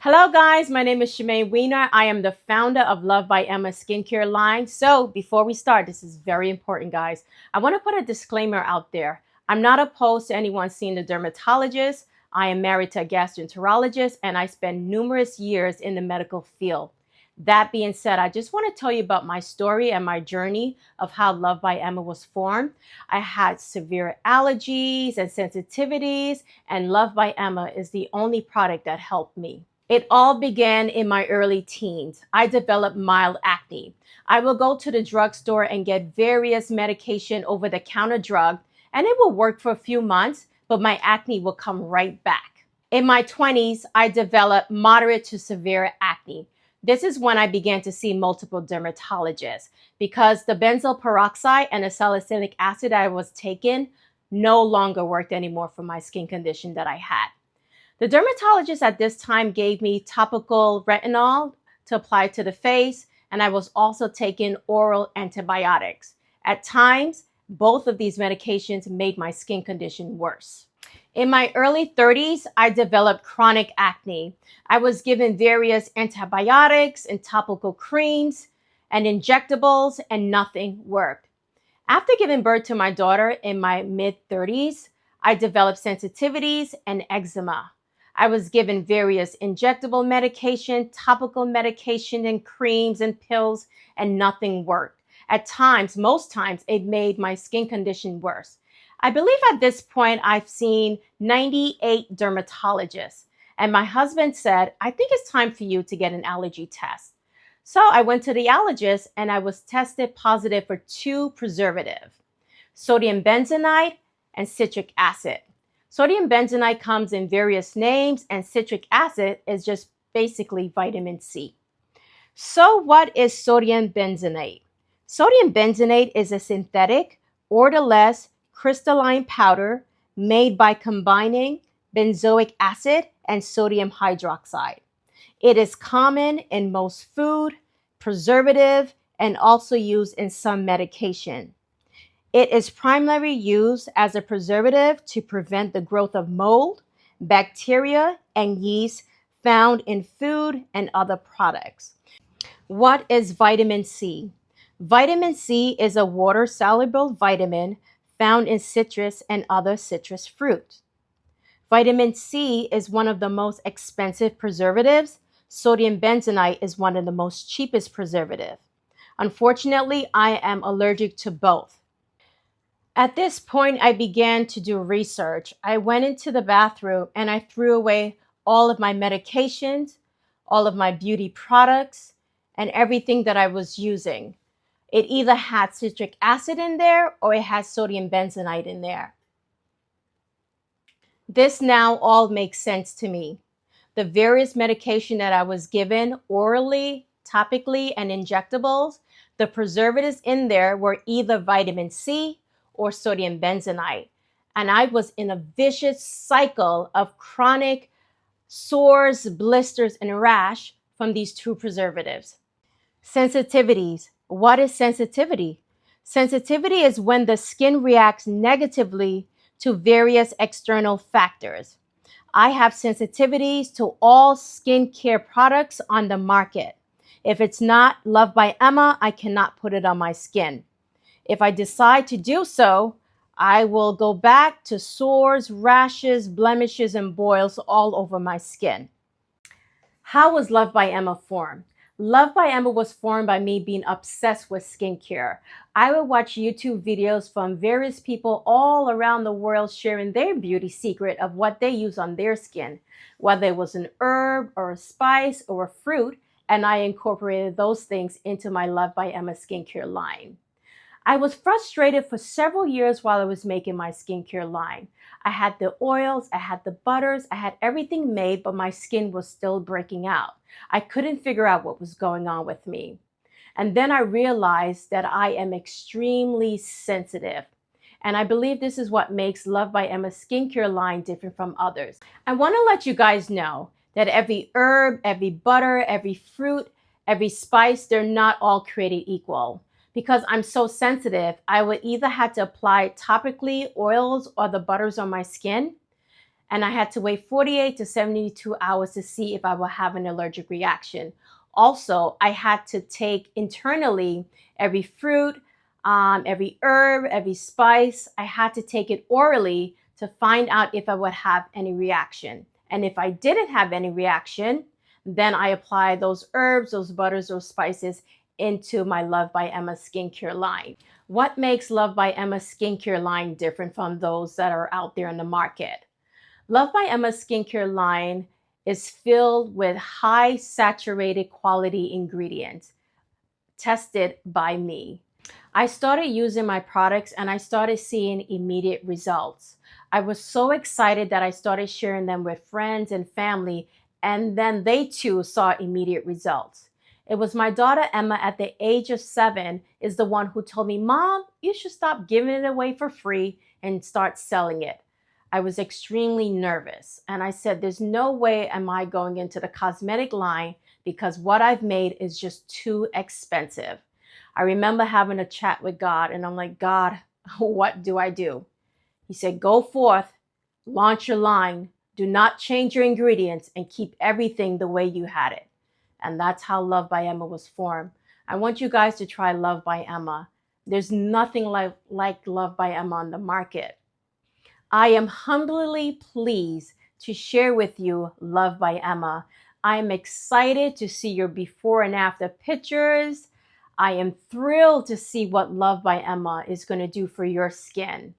Hello guys, my name is Shemaine Weiner. I am the founder of Love by Emma skincare line. So before we start, this is very important guys. I want to put a disclaimer out there. I'm not opposed to anyone seeing a dermatologist. I am married to a gastroenterologist and I spent numerous years in the medical field. That being said, I just want to tell you about my story and my journey of how Love by Emma was formed. I had severe allergies and sensitivities, and Love by Emma is the only product that helped me. It all began in my early teens. I developed mild acne. I will go to the drugstore and get various medication over-the-counter drug, and it will work for a few months, but my acne will come right back. In my 20s, I developed moderate to severe acne. This is when I began to see multiple dermatologists because the benzoyl peroxide and the salicylic acid I was taking no longer worked anymore for my skin condition that I had. The dermatologist at this time gave me topical retinol to apply to the face, and I was also taking oral antibiotics. At times, both of these medications made my skin condition worse. In my early 30s, I developed chronic acne. I was given various antibiotics and topical creams and injectables, and nothing worked. After giving birth to my daughter in my mid-30s, I developed sensitivities and eczema. I was given various injectable medication, topical medication, and creams and pills, and nothing worked. At times, most times, it made my skin condition worse. I believe at this point, I've seen 98 dermatologists. And my husband said, I think it's time for you to get an allergy test. So I went to the allergist and I was tested positive for 2 preservatives, sodium benzoate and citric acid. Sodium benzoate comes in various names, and citric acid is just basically vitamin C. So what is sodium benzoate? Sodium benzoate is a synthetic, odorless, crystalline powder made by combining benzoic acid and sodium hydroxide. It is common in most food, preservative, and also used in some medication. It is primarily used as a preservative to prevent the growth of mold, bacteria, and yeast found in food and other products. What is vitamin C? Vitamin C is a water-soluble vitamin found in citrus and other citrus fruits. Vitamin C is one of the most expensive preservatives. Sodium benzoate is one of the most cheapest preservatives. Unfortunately, I am allergic to both. At this point, I began to do research. I went into the bathroom and I threw away all of my medications, all of my beauty products, and everything that I was using. It either had citric acid in there or it had sodium benzoate in there. This now all makes sense to me. The various medication that I was given orally, topically, and injectables, the preservatives in there were either vitamin C or sodium benzoate. And I was in a vicious cycle of chronic sores, blisters, and rash from these 2 preservatives. Sensitivities. What is sensitivity? Sensitivity is when the skin reacts negatively to various external factors. I have sensitivities to all skincare products on the market. If it's not Love by Emma, I cannot put it on my skin. If I decide to do so, I will go back to sores, rashes, blemishes, and boils all over my skin. How was Love by Emma formed? Love by Emma was formed by me being obsessed with skincare. I would watch YouTube videos from various people all around the world sharing their beauty secret of what they use on their skin, whether it was an herb or a spice or a fruit, and I incorporated those things into my Love by Emma skincare line. I was frustrated for several years while I was making my skincare line. I had the oils, I had the butters, I had everything made, but my skin was still breaking out. I couldn't figure out what was going on with me. And then I realized that I am extremely sensitive. And I believe this is what makes Love by Emma skincare line different from others. I want to let you guys know that every herb, every butter, every fruit, every spice, they're not all created equal. Because I'm so sensitive, I would either have to apply topically oils or the butters on my skin. and I had to wait 48 to 72 hours to see if I would have an allergic reaction. Also, I had to take internally every fruit, every herb, every spice. I had to take it orally to find out if I would have any reaction. And if I didn't have any reaction, then I apply those herbs, those butters, those spices into my Love by Emma skincare line. What makes Love by Emma skincare line different from those that are out there in the market? Love by Emma skincare line is filled with high saturated quality ingredients tested by me. I started using my products and I started seeing immediate results. I was so excited that I started sharing them with friends and family, and then they too saw immediate results. It was my daughter Emma at the age of 7 is the one who told me, "Mom, you should stop giving it away for free and start selling it." I was extremely nervous and I said, "There's no way am I going into the cosmetic line because what I've made is just too expensive." I remember having a chat with God and I'm like, "God, what do I do?" He said, "Go forth, launch your line, do not change your ingredients, and keep everything the way you had it." And that's how Love by Emma was formed. I want you guys to try Love by Emma. There's nothing like Love by Emma on the market. I am humbly pleased to share with you Love by Emma. I am excited to see your before and after pictures. I am thrilled to see what Love by Emma is going to do for your skin.